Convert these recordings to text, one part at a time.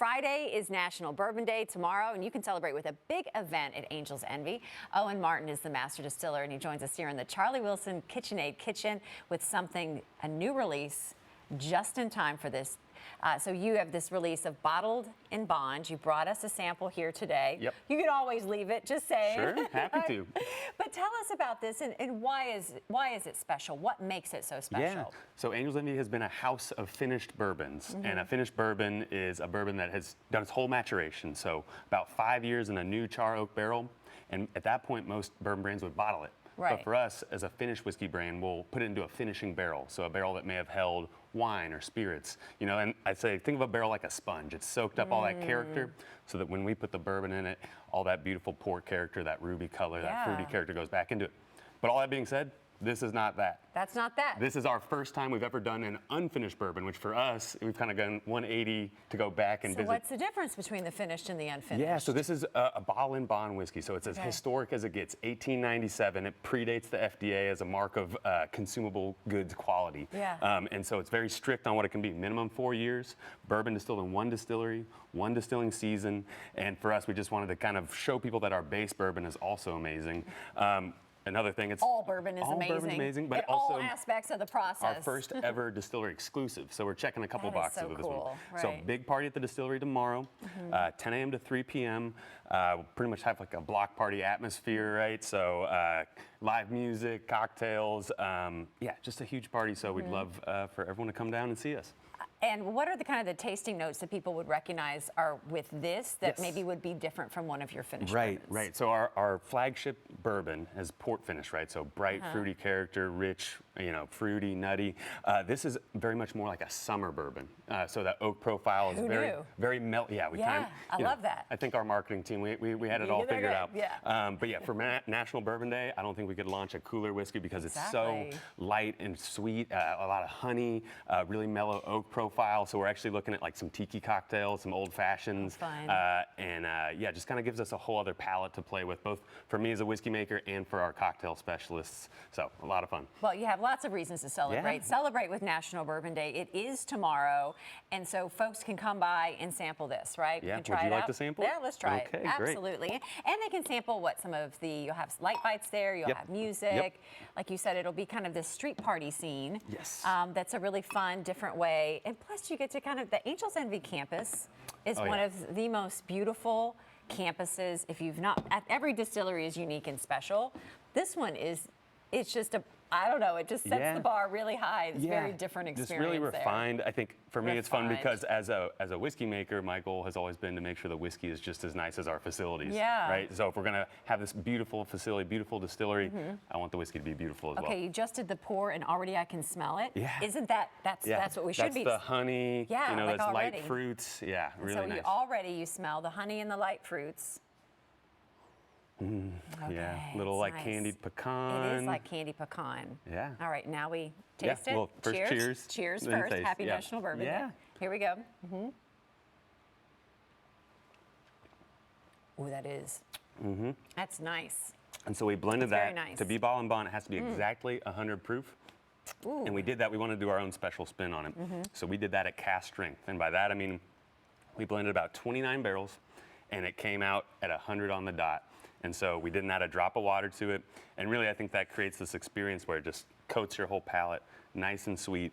Friday is National Bourbon Day tomorrow, and you can celebrate with a big event at Angel's Envy. Owen Martin is the master distiller, and he joins us here in the Charlie Wilson KitchenAid kitchen with a new release just in time for this. So you have this release of Bottled in Bond. You brought us a sample here today. Yep. You can always leave it, just saying. Sure, happy to. But tell us about this and why is it special? What makes it so special? Yeah, so Angel's Envy has been a house of finished bourbons. And a finished bourbon is a bourbon that has done its whole maturation. So about 5 years in a new char oak barrel. And at that point, most bourbon brands would bottle it. Right. But for us, as a finished whiskey brand, we'll put it into a finishing barrel. So a barrel that may have held wine or spirits, you know, and I'd say think of a barrel like a sponge. It's soaked up all that character so that when we put the bourbon in it, all that beautiful port character, that ruby color, that fruity character goes back into it. But all that being said, this is not that. That's not that. This is our first time we've ever done an unfinished bourbon, which for us, we've kind of gone 180 to go back and visit. So what's the difference between the finished and the unfinished? Yeah, so this is a bottle in bond whiskey, so it's as historic as it gets. 1897, it predates the FDA as a mark of consumable goods quality. Yeah. And so it's very strict on what it can be. Minimum 4 years, bourbon distilled in one distillery, one distilling season, and for us, we just wanted to kind of show people that our base bourbon is also amazing. Another thing, it's all bourbon is amazing. All bourbon's amazing, but at also all aspects of the process. Our first ever distillery exclusive. So we're checking a couple boxes so with cool. this one. Right. So big party at the distillery tomorrow, 10 a.m. to 3 p.m. We'll pretty much have like a block party atmosphere, right? So live music, cocktails, yeah, just a huge party. So we'd love for everyone to come down and see us. And what are the kind of the tasting notes that people would recognize are with this that maybe would be different from one of your finished bourbons? Right. So our flagship bourbon has port finish, right? So bright, fruity character, rich, you know, fruity, nutty. This is very much more like a summer bourbon. So that oak profile is very mellow. Yeah, I love that. I think our marketing team, we had it all figured out. Yeah. But yeah, for National Bourbon Day, I don't think we could launch a cooler whiskey because it's so light and sweet, a lot of honey, really mellow oak profile. So we're actually looking at like some tiki cocktails, some old fashions, yeah, just kind of gives us a whole other palette to play with, both for me as a whiskey maker and for our cocktail specialists. So a lot of fun. Well, you have lots of reasons to celebrate. Yeah. Celebrate with National Bourbon Day. It is tomorrow, and so folks can come by and sample this, right? Yeah. Would you like to sample? Yeah, let's try it. Absolutely. Great. And they can sample what some of the. You'll have light bites there. You'll have music. Like you said, it'll be kind of this street party scene. Yes. That's a really fun, different way, and plus you get to kind of the Angel's Envy campus is one of the most beautiful campuses. If you've not, every distillery is unique and special. This one is, it's just I don't know, it just sets the bar really high. It's very different experience. Just really refined. I think for me it's fun because as a whiskey maker, my goal has always been to make sure the whiskey is just as nice as our facilities. Yeah. Right? So if we're gonna have this beautiful facility, beautiful distillery, I want the whiskey to be beautiful as well. Okay, you just did the pour and already I can smell it. Yeah. Isn't that's what we should be? That's the honey, you know, like that's light fruits. Yeah, really nice. So you smell the honey and the light fruits. Yeah, little like candied pecan. It is like candy pecan. Yeah. All right, now we taste it. Well, first cheers. Cheers first. Taste. Happy National Bourbon Day. Here we go. Ooh, that is. That's nice. And so we blended that. Nice. To be bottled in bond, it has to be exactly 100 proof. Ooh. And we did that. We wanted to do our own special spin on it. So we did that at cask strength. And by that, I mean, we blended about 29 barrels, and it came out at 100 on the dot. And so we didn't add a drop of water to it. And really, I think that creates this experience where it just coats your whole palate, nice and sweet.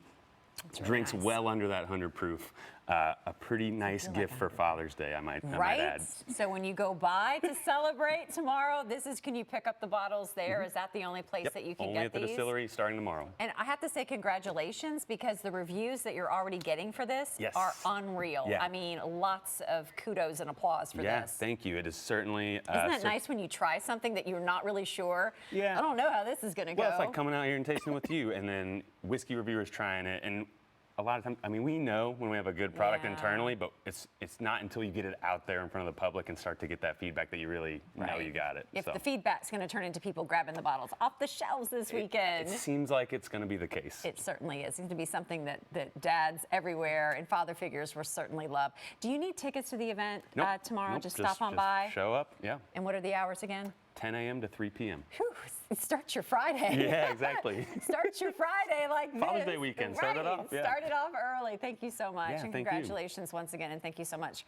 Drinks well under that 100 proof. A pretty nice gift for Father's Day, I might add. So when you go by to celebrate tomorrow, can you pick up the bottles there? Is that the only place that you can only get at the these? distillery starting tomorrow. And I have to say congratulations because the reviews that you're already getting for this are unreal. I mean, lots of kudos and applause for this. Yeah, thank you. It is certainly. Isn't that nice when you try something that you're not really sure? Yeah. I don't know how this is going to go. Well, it's like coming out here and tasting with you, and then whiskey reviewers trying it, and a lot of times, I mean, we know when we have a good product internally, but it's not until you get it out there in front of the public and start to get that feedback that you really know you got it. If the feedback's going to turn into people grabbing the bottles off the shelves this weekend. It seems like it's going to be the case. It certainly is. It's going to be something that dads everywhere and father figures will certainly love. Do you need tickets to the event tomorrow? Just stop on by? Show up, yeah. And what are the hours again? 10 a.m. to 3 p.m. Whew. Start your Friday. Yeah, exactly. Start your Friday like this. Father's Day weekend. Start it off. Yeah. Start it off early. Thank you so much. Yeah, and thank you. congratulations once again. And thank you so much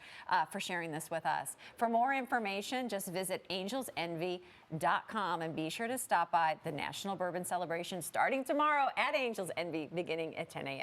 for sharing this with us. For more information, just visit angelsenvy.com and be sure to stop by the National Bourbon Celebration starting tomorrow at Angels Envy beginning at 10 a.m.